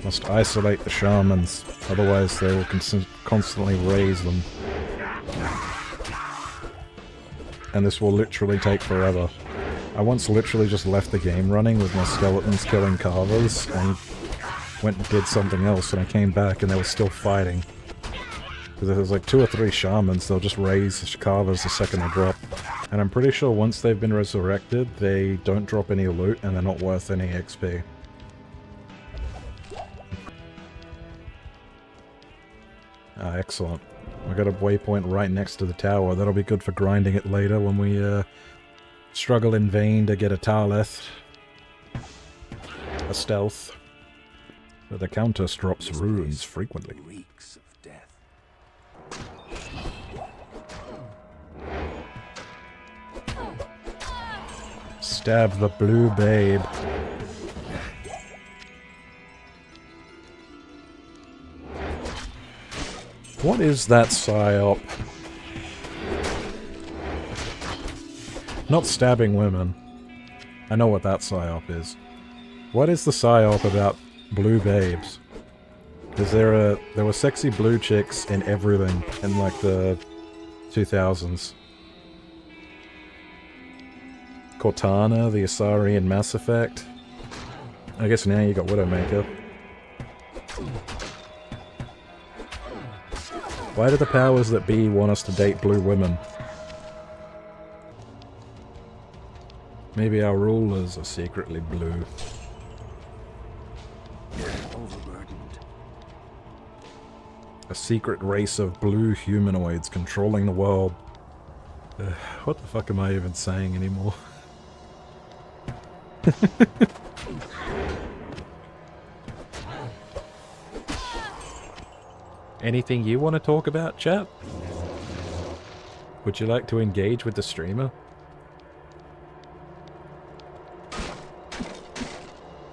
Must isolate the shamans, otherwise they will constantly raise them. And this will literally take forever. I once literally just left the game running with my skeletons killing carvers, and went and did something else, and I came back and they were still fighting. Because if there's like 2 or 3 shamans, they'll just raise the carvers the second they drop. And I'm pretty sure once they've been resurrected, they don't drop any loot and they're not worth any XP. Ah, excellent. We got a waypoint right next to the tower. That'll be good for grinding it later when we struggle in vain to get a Taleth. A stealth. But the Countess drops runes frequently. Stab the blue babe. What is that psyop? Not stabbing women. I know what that psyop is. What is the psyop about blue babes? Because there were sexy blue chicks in everything in like the 2000s. Cortana, the Asari in Mass Effect. I guess now you got Widowmaker. Why do the powers that be want us to date blue women? Maybe our rulers are secretly blue. A secret race of blue humanoids controlling the world. What the fuck am I even saying anymore? Anything you want to talk about, chat? Would you like to engage with the streamer?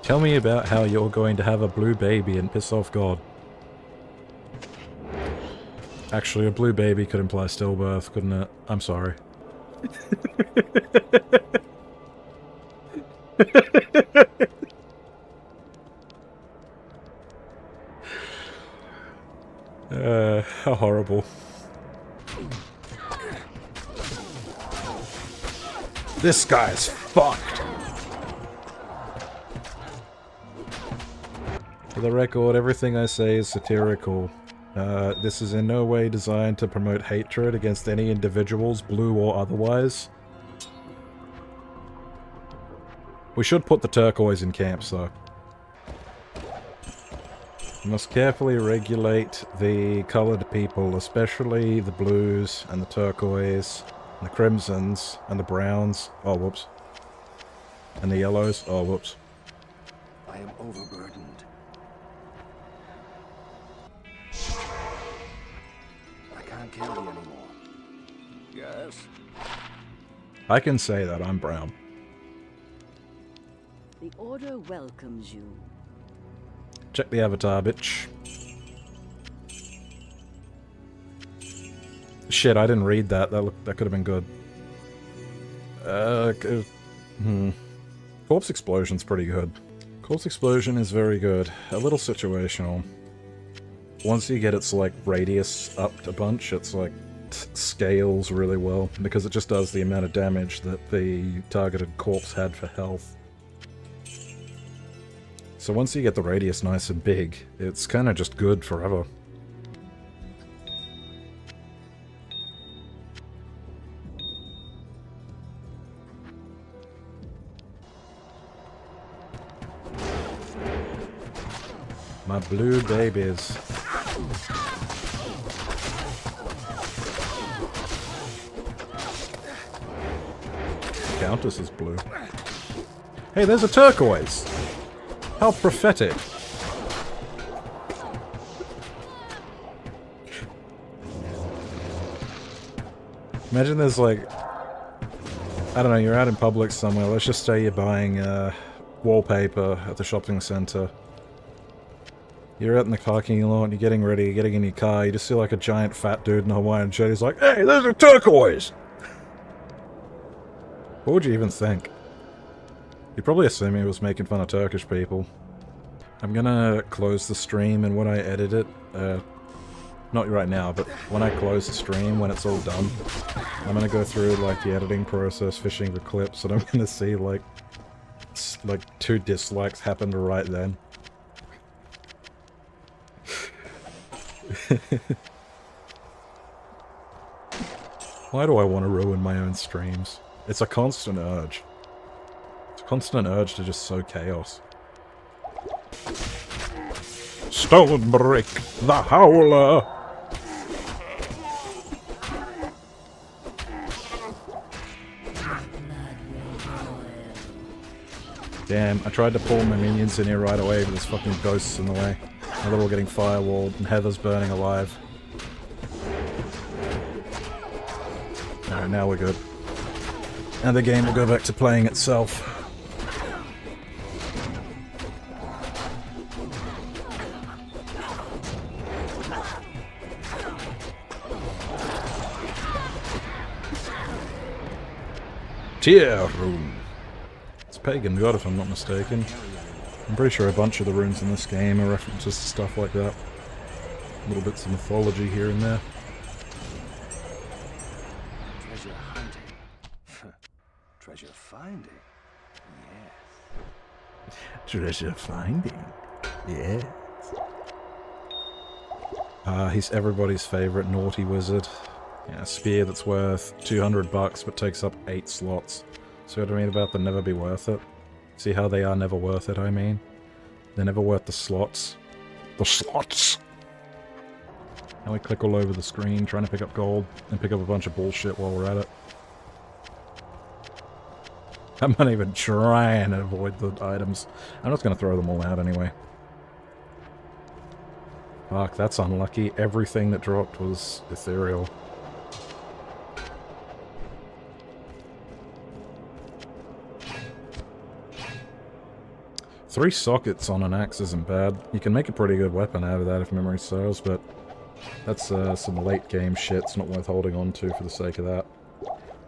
Tell me about how you're going to have a blue baby and piss off God. Actually, a blue baby could imply stillbirth, couldn't it? I'm sorry. How horrible. This guy's fucked! For the record, everything I say is satirical. This is in no way designed to promote hatred against any individuals, blue or otherwise. We should put the turquoise in camps, though. We must carefully regulate the coloured people, especially the blues and the turquoise, and the crimsons, and the browns. Oh, whoops. And the yellows. Oh, whoops. I am overburdened. I can't carry anymore. Yes? I can say that I'm brown. The Order welcomes you. Check the avatar, bitch. Shit, I didn't read that. That could have been good. Corpse Explosion's pretty good. Corpse Explosion is very good. A little situational. Once you get its, like, radius upped a bunch, it's, like, scales really well, because it just does the amount of damage that the targeted corpse had for health. So once you get the radius nice and big, it's kind of just good forever. My blue babies. Countess is blue. Hey, there's a turquoise! How prophetic. Imagine there's like... I don't know, you're out in public somewhere, let's just say you're buying wallpaper at the shopping centre. You're out in the parking lot, you're getting ready, you're getting in your car, you just see like a giant fat dude in a Hawaiian shirt, he's like, "Hey, there's a turquoise!" What would you even think? You'd probably assume he was making fun of Turkish people. I'm gonna close the stream, and when I edit it, not right now, but when I close the stream, when it's all done, I'm gonna go through, like, the editing process, fishing for clips, and I'm gonna see, like 2 dislikes happened right then. Why do I want to ruin my own streams? It's a constant urge. It's a constant urge to just sow chaos. Stonebrick, the Howler! Damn, I tried to pull my minions in here right away, but there's fucking ghosts in the way. Now they're all getting firewalled, and Heather's burning alive. Alright, now we're good. And the game will go back to playing itself. Tier Room. It's a pagan god if I'm not mistaken. I'm pretty sure a bunch of the runes in this game are references to stuff like that. Little bits of mythology here and there. Treasure hunting. Treasure finding. Yes. Treasure finding. Yes. He's everybody's favorite naughty wizard. Yeah, a spear that's worth $200 but takes up 8 slots. See what I mean about the never be worth it? See how they are never worth it, I mean? They're never worth the slots. The slots! Now we click all over the screen trying to pick up gold and pick up a bunch of bullshit while we're at it. I'm not even trying to avoid the items. I'm just gonna throw them all out anyway. Fuck, that's unlucky. Everything that dropped was ethereal. Three sockets on an axe isn't bad. You can make a pretty good weapon out of that if memory serves, but that's some late game shit. It's not worth holding on to for the sake of that.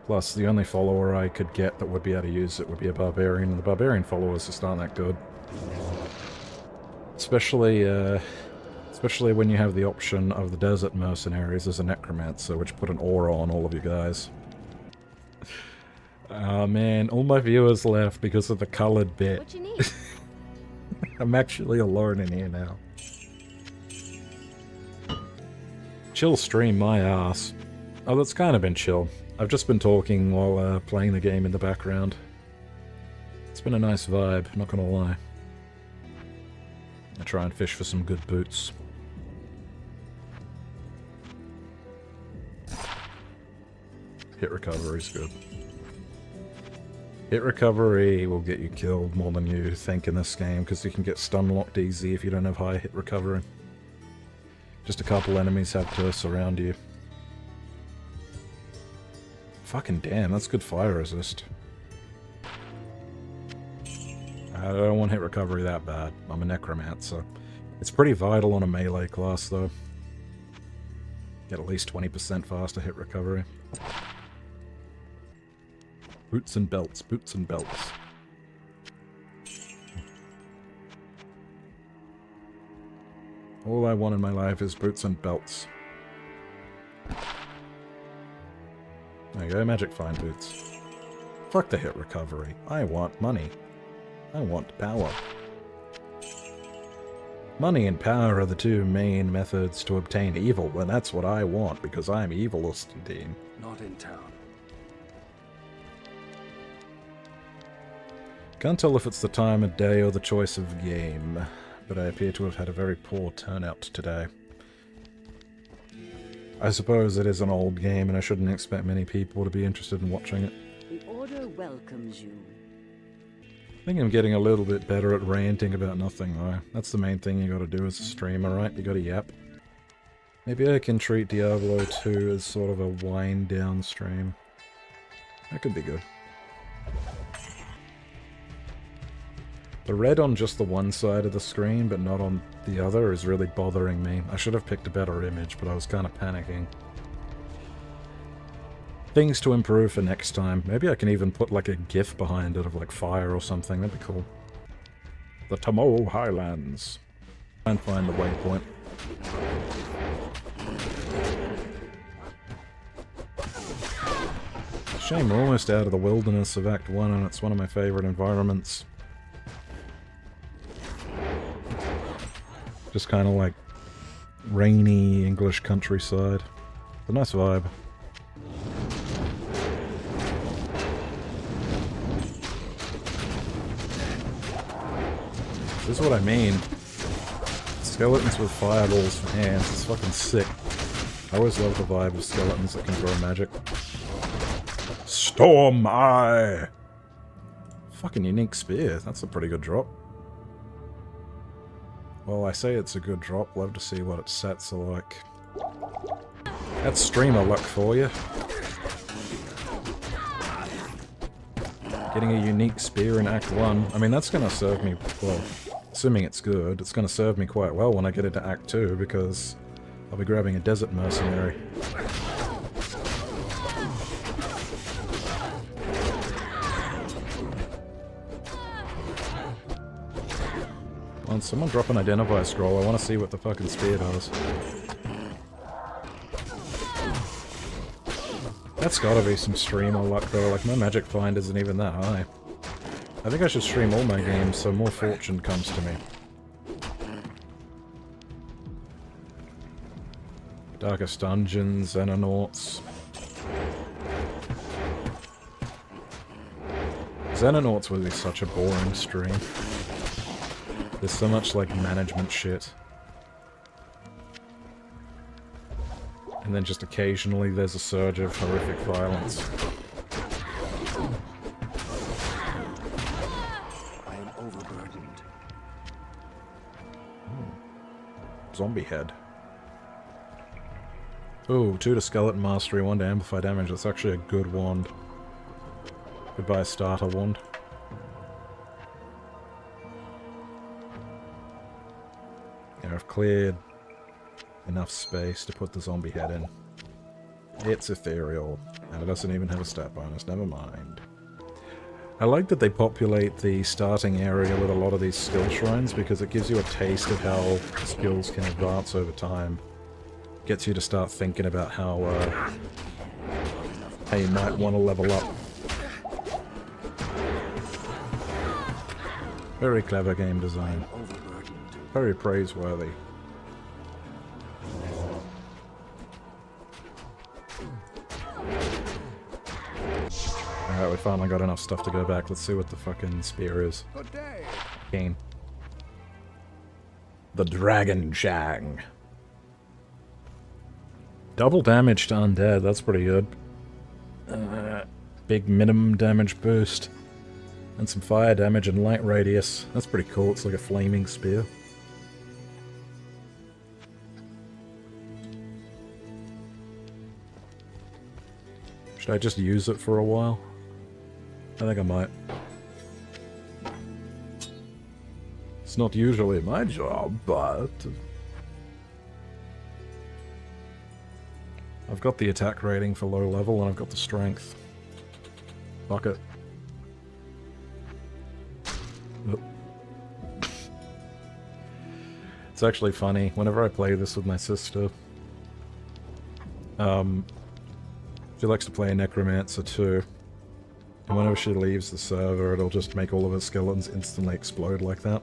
Plus, the only follower I could get that would be able to use it would be a barbarian, and the barbarian followers just aren't that good. Especially when you have the option of the desert mercenaries as a necromancer, which put an aura on all of you guys. Oh man, all my viewers left because of the colored bit. What you need? I'm actually alone in here now. Chill stream, my ass. Oh, that's kind of been chill. I've just been talking while playing the game in the background. It's been a nice vibe, not gonna lie. I try and fish for some good boots. Hit recovery's good. Hit recovery will get you killed more than you think in this game, because you can get stun locked easy if you don't have high hit recovery. Just a couple enemies have to surround you. Fucking damn, that's good fire resist. I don't want hit recovery that bad. I'm a necromancer. It's pretty vital on a melee class, though. Get at least 20% faster hit recovery. Boots and belts, boots and belts. All I want in my life is boots and belts. There you go, magic fine boots. Fuck the hit recovery. I want money. I want power. Money and power are the two main methods to obtain evil, and that's what I want, because I'm evilistine. Not in town. Can't tell if it's the time of day or the choice of game, but I appear to have had a very poor turnout today. I suppose it is an old game, and I shouldn't expect many people to be interested in watching it. The Order welcomes you. I think I'm getting a little bit better at ranting about nothing, though. That's the main thing you gotta do as a streamer, right? You gotta yap. Maybe I can treat Diablo 2 as sort of a wind-down stream. That could be good. The red on just the one side of the screen, but not on the other, is really bothering me. I should have picked a better image, but I was kind of panicking. Things to improve for next time. Maybe I can even put like a GIF behind it of like fire or something. That'd be cool. The Tamil Highlands. Try and find the waypoint. Shame we're almost out of the wilderness of Act 1 and it's one of my favourite environments. Just kind of like rainy English countryside. It's a nice vibe. This is what I mean. Skeletons with fireballs for hands. It's fucking sick. I always love the vibe of skeletons that can throw magic. Storm Eye! Fucking unique spear. That's a pretty good drop. Well, I say it's a good drop. Love to see what its sets are like. That's streamer luck for you. Getting a unique spear in Act 1. I mean, that's gonna serve me, well, assuming it's good, it's gonna serve me quite well when I get into Act 2, because I'll be grabbing a desert mercenary. Come on, someone drop an identify scroll. I want to see what the fucking spear does. That's gotta be some streamer luck though, like my magic find isn't even that high. I think I should stream all my games so more fortune comes to me. Darkest Dungeons, Xenonauts. Xenonauts would be such a boring stream. There's so much like management shit. And then just occasionally there's a surge of horrific violence. I am overburdened. Zombie head. Ooh, 2 to skeleton mastery, 1 to amplify damage. That's actually a good wand. Goodbye starter wand. Yeah, I've cleared enough space to put the zombie head in. It's ethereal, and it doesn't even have a stat bonus, never mind. I like that they populate the starting area with a lot of these skill shrines, because it gives you a taste of how skills can advance over time. Gets you to start thinking about how you might want to level up. Very clever game design. Very praiseworthy. Alright, we finally got enough stuff to go back. Let's see what the fucking spear is. Game. The Dragon Shang. Double damage to undead, that's pretty good. Big minimum damage boost. And some fire damage and light radius. That's pretty cool, it's like a flaming spear. Should I just use it for a while? I think I might. It's not usually my job, but... I've got the attack rating for low level, and I've got the strength. Fuck it. It's actually funny, whenever I play this with my sister, she likes to play Necromancer too, and whenever she leaves the server, it'll just make all of her skeletons instantly explode like that.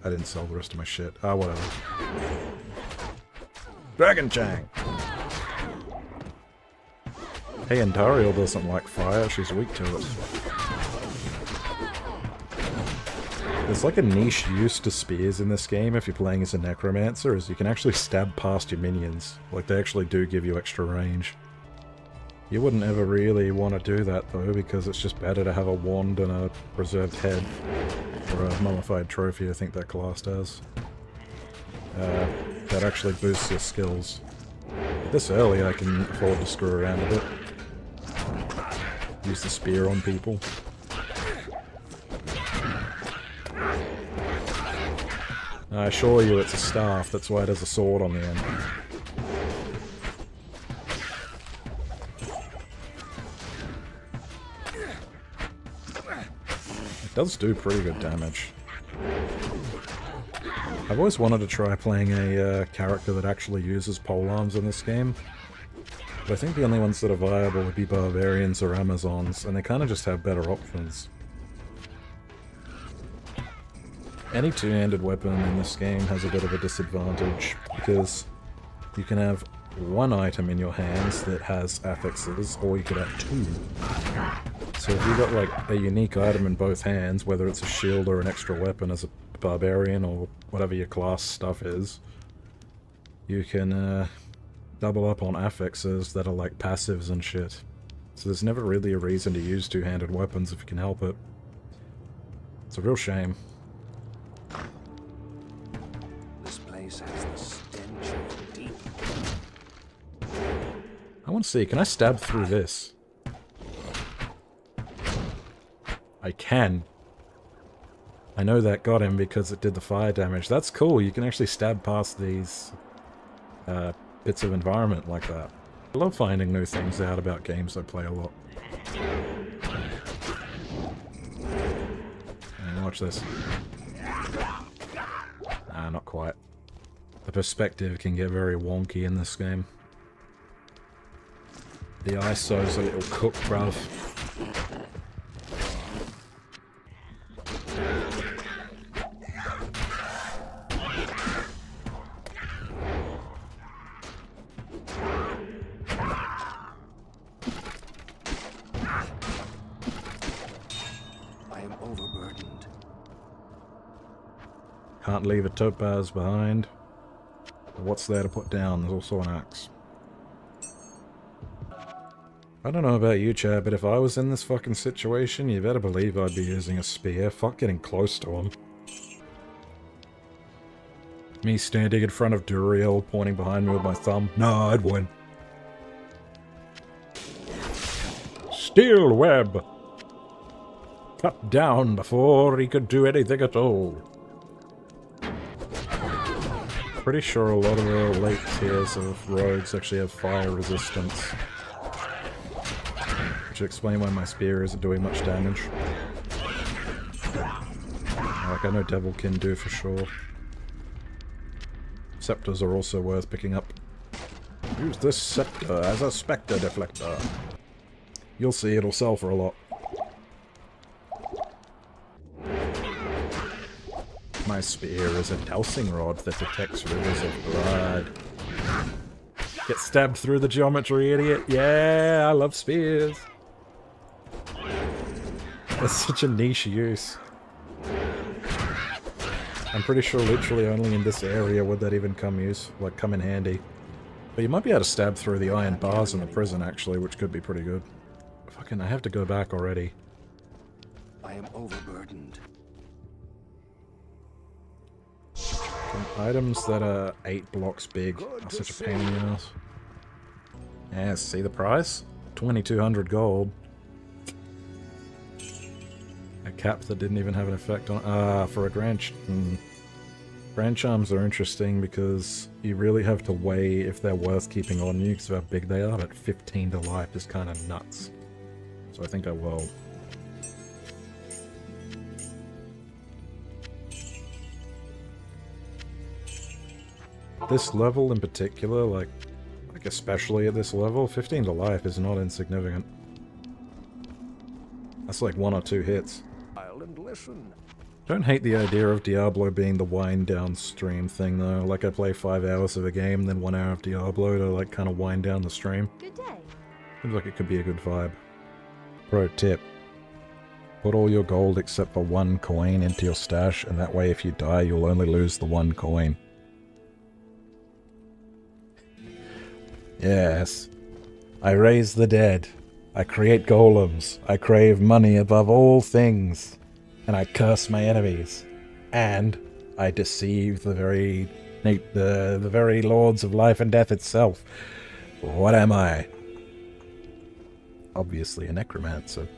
I didn't sell the rest of my shit. Ah, whatever. Dragon Chang! Hey, Andariel doesn't like fire, she's weak to it. There's like a niche use to spears in this game if you're playing as a Necromancer, is you can actually stab past your minions. Like, they actually do give you extra range. You wouldn't ever really want to do that though, because it's just better to have a wand and a preserved head. Or a mummified trophy, I think that class does. That actually boosts your skills. But this early I can afford to screw around a bit. Use the spear on people. I assure you it's a staff, that's why it has a sword on the end. It does do pretty good damage. I've always wanted to try playing a character that actually uses polearms in this game. But I think the only ones that are viable would be barbarians or Amazons, and they kind of just have better options. Any two-handed weapon in this game has a bit of a disadvantage, because you can have one item in your hands that has affixes, or you could have two. So if you've got like a unique item in both hands, whether it's a shield or an extra weapon as a barbarian or whatever your class stuff is, you can double up on affixes that are like passives and shit. So there's never really a reason to use two-handed weapons if you can help it. It's a real shame. This place has the stench of deep. I want to see, can I stab through this? I can. I know that got him because it did the fire damage. That's cool, you can actually stab past these bits of environment like that. I love finding new things out about games I play a lot. And watch this. Nah, not quite. The perspective can get very wonky in this game. The ISO's a little cooked, bruv. I am overburdened. Can't leave a topaz behind. What's there to put down? There's also an axe. I don't know about you, Chad, but if I was in this fucking situation, you better believe I'd be using a spear. Fuck getting close to him. Me standing in front of Duriel, pointing behind me with my thumb. No, I'd win. Steel web! Cut down before he could do anything at all. Pretty sure a lot of the late tiers of rogues actually have fire resistance. Which would explain why my spear isn't doing much damage. Like, I know Devil can do for sure. Scepters are also worth picking up. Use this scepter as a spectre deflector. You'll see, it'll sell for a lot. My spear is a dowsing rod that detects rivers of blood. Get stabbed through the geometry, idiot! Yeah, I love spears! That's such a niche use. I'm pretty sure literally only in this area would that even come in handy. But you might be able to stab through the iron bars in the prison, actually, which could be pretty good. Fucking, I have to go back already. I am overburdened. Items that are 8 blocks big are such a pain in the ass. Yeah, see the price? 2,200 gold. A cap that didn't even have an effect on... for a Grand Charms are interesting because you really have to weigh if they're worth keeping on you because of how big they are, but 15 to life is kind of nuts. So I think I will. This level in particular, like especially at this level, 15 to life is not insignificant. That's like 1 or 2 hits. And listen. Don't hate the idea of Diablo being the wind down stream thing though. Like I play 5 hours of a game, then 1 hour of Diablo to like kind of wind down the stream. Good day. Seems like it could be a good vibe. Pro tip. Put all your gold except for 1 coin into your stash, and that way if you die you'll only lose the 1 coin. Yes. I raise the dead. I create golems. I crave money above all things. And I curse my enemies. And I deceive the very lords of life and death itself. What am I? Obviously a necromancer.